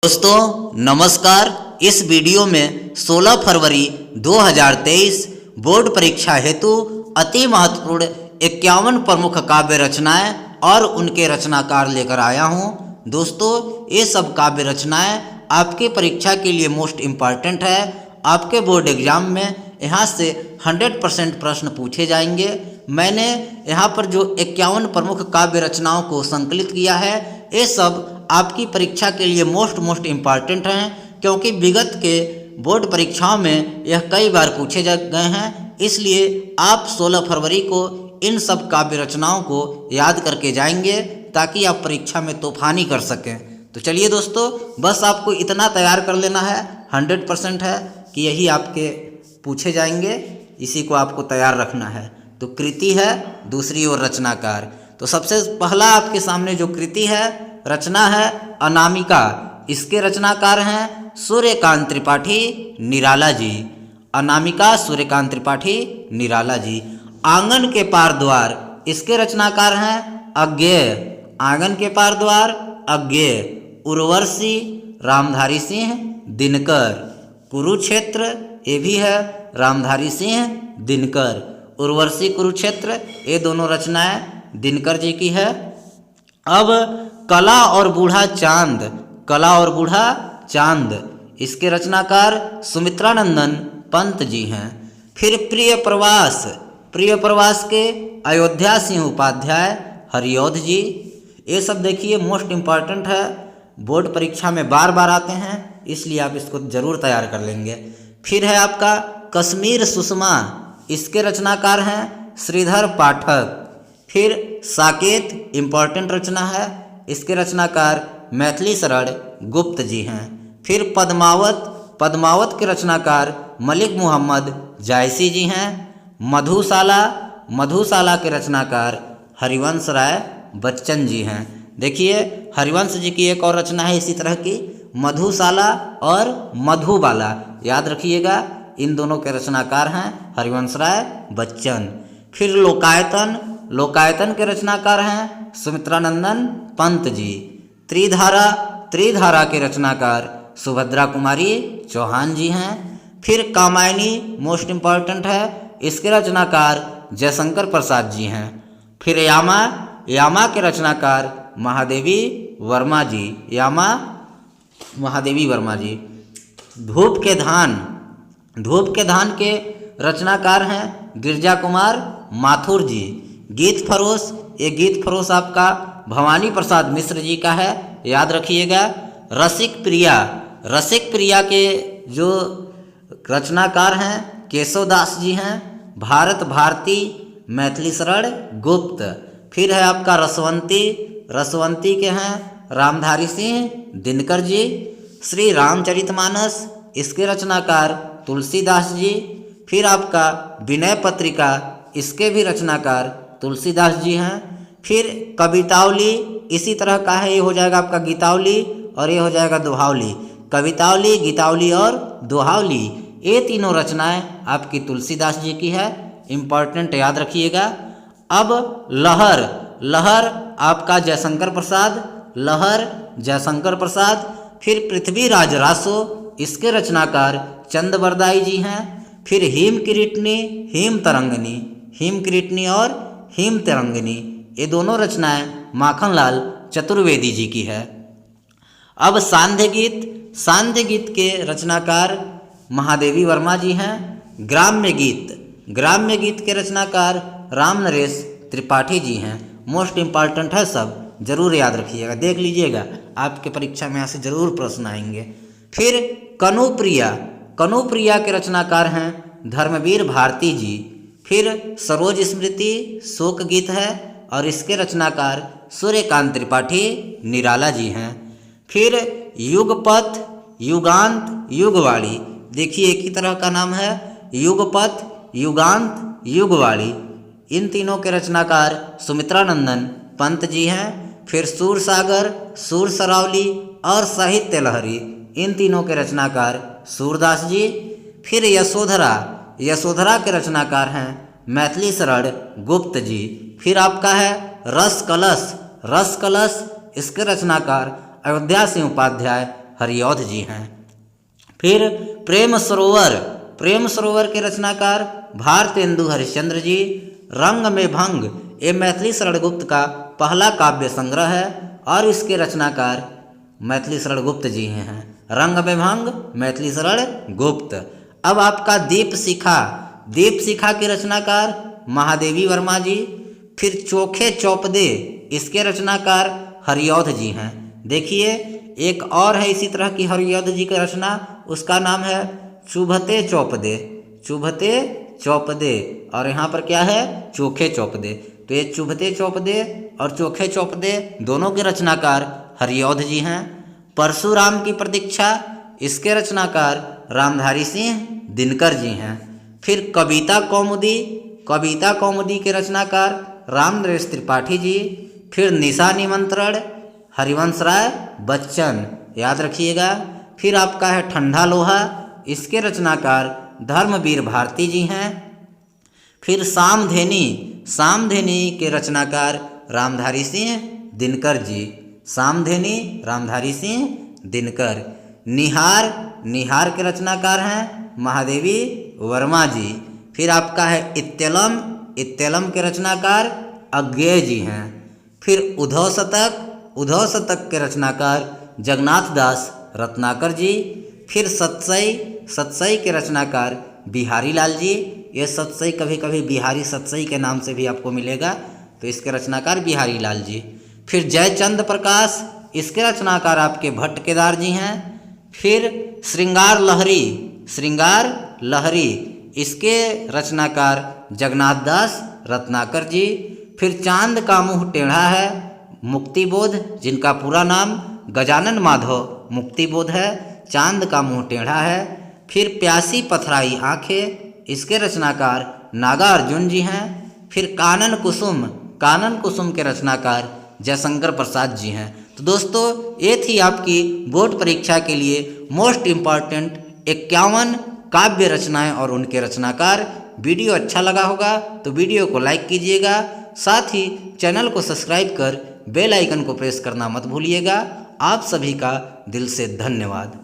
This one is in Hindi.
दोस्तों नमस्कार। इस वीडियो में 16 फरवरी 2023 बोर्ड परीक्षा हेतु अति महत्वपूर्ण 51 प्रमुख काव्य रचनाएं और उनके रचनाकार लेकर आया हूं। दोस्तों ये सब काव्य रचनाएं आपके परीक्षा के लिए मोस्ट इम्पॉर्टेंट है। आपके बोर्ड एग्जाम में यहाँ से 100% प्रश्न पूछे जाएंगे। मैंने यहाँ पर जो 51 प्रमुख काव्य रचनाओं को संकलित किया है, ये सब आपकी परीक्षा के लिए मोस्ट इम्पॉर्टेंट हैं, क्योंकि विगत के बोर्ड परीक्षाओं में यह कई बार पूछे जा गए हैं। इसलिए आप 16 फरवरी को इन सब काव्य रचनाओं को याद करके जाएंगे ताकि आप परीक्षा में तूफानी कर सकें। तो चलिए दोस्तों, बस आपको इतना तैयार कर लेना है, 100% है कि यही आपके पूछे जाएंगे, इसी को आपको तैयार रखना है। तो कृति है, दूसरी ओर रचनाकार। तो सबसे पहला आपके सामने जो कृति है, रचना है अनामिका। इसके रचनाकार हैं सूर्यकांत त्रिपाठी निराला जी। अनामिका सूर्यकांत त्रिपाठी निराला जी। आंगन के पार द्वार, इसके रचनाकार हैं अज्ञेय। आंगन के पार द्वार अज्ञेय। उर्वशी रामधारी सिंह दिनकर। कुरुक्षेत्र ये भी है रामधारी सिंह दिनकर। उर्वशी कुरुक्षेत्र ये दोनों रचनाएं दिनकर जी की है। अब कला और बूढ़ा चांद। कला और बूढ़ा चांद, इसके रचनाकार सुमित्रानंदन पंत जी हैं। फिर प्रिय प्रवास। प्रिय प्रवास के अयोध्या सिंह उपाध्याय हरिऔध जी। ये सब देखिए मोस्ट इम्पॉर्टेंट है, बोर्ड परीक्षा में बार बार आते हैं, इसलिए आप इसको जरूर तैयार कर लेंगे। फिर है आपका कश्मीर सुषमा। इसके रचनाकार हैं श्रीधर पाठक। फिर साकेत इम्पॉर्टेंट रचना है, इसके रचनाकार मैथिली शरण गुप्त जी हैं। फिर पद्मावत। पद्मावत के रचनाकार मलिक मोहम्मद जायसी जी हैं। मधुशाला। मधुशाला के रचनाकार हरिवंश राय बच्चन जी हैं। देखिए हरिवंश जी की एक और रचना है इसी तरह की, मधुशाला और मधुबाला, याद रखिएगा। इन दोनों के रचनाकार हैं हरिवंश राय बच्चन। फिर लोकायतन। लोकायतन के रचनाकार हैं सुमित्रानंदन पंत जी। त्रिधारा। त्रिधारा के रचनाकार सुभद्रा कुमारी चौहान जी हैं। फिर कामायनी मोस्ट इम्पॉर्टेंट है, इसके रचनाकार जयशंकर प्रसाद जी हैं। फिर यामा। यामा के रचनाकार महादेवी वर्मा जी। यामा महादेवी वर्मा जी। धूप के धान। धूप के धान के रचनाकार हैं गिरजा कुमार माथुर जी। गीत फरोश। ये गीत फरोश आपका भवानी प्रसाद मिश्र जी का है, याद रखिएगा। रसिक प्रिया। रसिक प्रिया के जो रचनाकार हैं केशवदास जी हैं। भारत भारती मैथिली शरण गुप्त। फिर है आपका रसवंती। रसवंती के हैं रामधारी सिंह दिनकर जी। श्री रामचरितमानस, इसके रचनाकार तुलसीदास जी। फिर आपका विनय पत्रिका, इसके भी रचनाकार तुलसीदास जी हैं। फिर कवितावली इसी तरह का है, ये हो जाएगा आपका गीतावली और ये हो जाएगा दोहावली। कवितावली, गीतावली और दोहावली, ये तीनों रचनाएं आपकी तुलसीदास जी की है, इम्पॉर्टेंट, याद रखिएगा। अब लहर। लहर आपका जयशंकर प्रसाद। लहर जयशंकर प्रसाद। फिर पृथ्वीराज रासो, इसके रचनाकार चंदबरदाई जी हैं। फिर हिम किरीटनी हिम तरंगिनी। हिम किरीटनी और हिम तरंगिनी, ये दोनों रचनाएं माखनलाल चतुर्वेदी जी की है। अब सांध्य गीत। सांध्य गीत के रचनाकार महादेवी वर्मा जी हैं। ग्राम्य गीत। ग्राम्य गीत के रचनाकार राम नरेश त्रिपाठी जी हैं। मोस्ट इम्पॉर्टेंट है, सब जरूर याद रखिएगा, देख लीजिएगा, आपके परीक्षा में यहाँ से जरूर प्रश्न आएंगे। फिर कनुप्रिया। कनुप्रिया के रचनाकार हैं धर्मवीर भारती जी। फिर सरोज स्मृति शोक गीत है और इसके रचनाकार सूर्यकांत त्रिपाठी निराला जी हैं। फिर युगपथ, युगांत, युगवाणी, देखिए एक ही तरह का नाम है, युगपथ, युगांत, युगवाणी। इन तीनों के रचनाकार सुमित्रानंदन पंत जी हैं। फिर सूरसागर, सूर सरावली और साहित्य लहरी, इन तीनों के रचनाकार सूरदास जी। फिर यशोधरा। यशोधरा के रचनाकार हैं मैथिली शरण गुप्त जी। फिर आपका है रस कलश। रस कलश, इसके रचनाकार अयोध्या सिंह उपाध्याय हरिऔध जी हैं। फिर प्रेम सरोवर के रचनाकार भारतेंदु हरिश्चंद्र जी। रंग में भंग ये मैथिली शरण गुप्त का पहला काव्य संग्रह है और इसके रचनाकार मैथिली शरण गुप्त जी हैं। रंग में भंग मैथिली शरण गुप्त। अब आपका दीप शिखा के रचनाकार महादेवी वर्मा जी। फिर चोखे चौपदे इसके रचनाकार हरिऔध जी हैं। देखिए एक और है इसी तरह की हरिऔध जी की रचना, उसका नाम है चुभते चौपदे और यहाँ पर क्या है चोखे चौपदे। तो ये चुभते चौपदे और चोखे चौपदे दोनों के रचनाकार हरिऔध जी हैं। परशुराम की प्रतीक्षा इसके रचनाकार रामधारी सिंह दिनकर जी हैं। फिर कविता कौमुदी के रचनाकार रामनरेश त्रिपाठी जी। फिर निशा निमंत्रण हरिवंश राय बच्चन, याद रखिएगा। फिर आपका है ठंडा लोहा, इसके रचनाकार धर्मवीर भारती जी हैं। फिर सामधेनी के रचनाकार रामधारी सिंह दिनकर जी। रामधारी सिंह दिनकर। निहार के रचनाकार हैं महादेवी वर्मा जी। फिर आपका है इत्तेलम के रचनाकार अज्ञेय जी हैं। फिर उद्धव शतक के रचनाकार जगन्नाथ दास रत्नाकर जी। फिर सतसई के रचनाकार बिहारी लाल जी। ये सतसई कभी कभी बिहारी सतसई के नाम से भी आपको मिलेगा, तो इसके रचनाकार बिहारी लाल जी। फिर जयचंद प्रकाश इसके रचनाकार आपके भट्ट केदार जी हैं। फिर श्रृंगार लहरी इसके रचनाकार जगन्नाथ दास रत्नाकर जी। फिर चांद का मुँह टेढ़ा है मुक्तिबोध, जिनका पूरा नाम गजानन माधव मुक्तिबोध है, चांद का मुँह टेढ़ा है। फिर प्यासी पथराई आंखें इसके रचनाकार नागार्जुन जी हैं। फिर कानन कुसुम के रचनाकार जयशंकर प्रसाद जी हैं। तो दोस्तों ये थी आपकी बोर्ड परीक्षा के लिए मोस्ट इम्पॉर्टेंट 51 काव्य रचनाएं और उनके रचनाकार। वीडियो अच्छा लगा होगा तो वीडियो को लाइक कीजिएगा, साथ ही चैनल को सब्सक्राइब कर बेल आइकन को प्रेस करना मत भूलिएगा। आप सभी का दिल से धन्यवाद।